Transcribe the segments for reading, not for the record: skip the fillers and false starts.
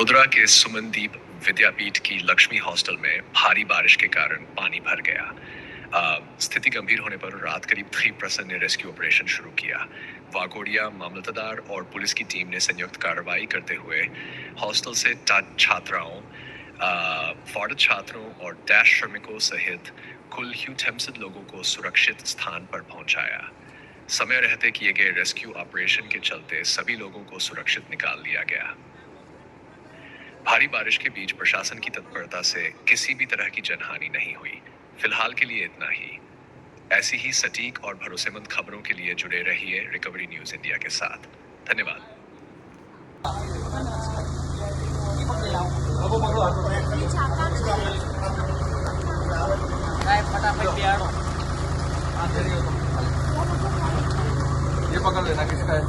वडोदरा के सुमनदीप विद्यापीठ की लक्ष्मी हॉस्टल में भारी बारिश के कारण पानी भर गया। स्थिति गंभीर होने पर रात करीब 3% ने रेस्क्यू ऑपरेशन शुरू किया। वाघोडिया मामलतदार और पुलिस की टीम ने संयुक्त कार्रवाई करते हुए हॉस्टल से छात्राओं, वार्ड छात्रों और डैश श्रमिकों सहित कुल 100 लोगों को सुरक्षित स्थान पर पहुंचाया। समय रहते किए गए रेस्क्यू ऑपरेशन के चलते सभी लोगों को सुरक्षित निकाल लिया गया। भारी बारिश के बीच प्रशासन की तत्परता से किसी भी तरह की जनहानि नहीं हुई। फिलहाल के लिए इतना ही। ऐसी ही सटीक और भरोसेमंद खबरों के लिए जुड़े रहिए रिकवरी न्यूज इंडिया के साथ। धन्यवाद। ये पकड़ लेना किसका है?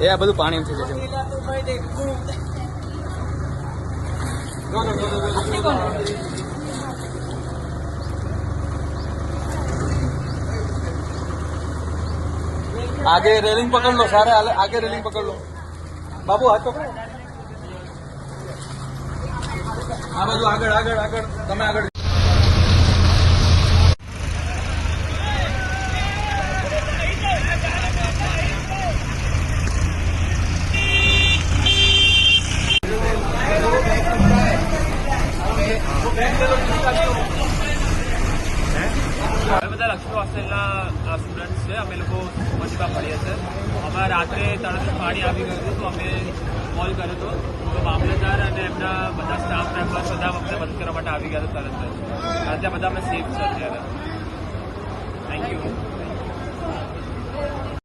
ये બધું પાણી ઉઠી જશે। आगे रेलिंग पकड़ लो, सारे आगे रेलिंग पकड़ लो। बाबू हाथ पकड़ो। આ બાજુ આગળ આગળ આગળ તમે આગળ। બધા લક્ષ્મી હોસ્ટેલના સ્ટુડન્ટ્સ છે। અમે લોકો સુમનદીપમાં ભણીએ છીએ। અમારા રાત્રે તરત પાણી આવી ગયું હતું, તો અમે કોલ કર્યો હતો, તો મામલતદાર અને એમના બધા સ્ટાફ મેમ્બર્સ બધા અમને મદદ કરવા માટે આવી ગયા હતા તરત જ। અત્યારે બધા અમે સેફ છે અત્યારે। Thank you.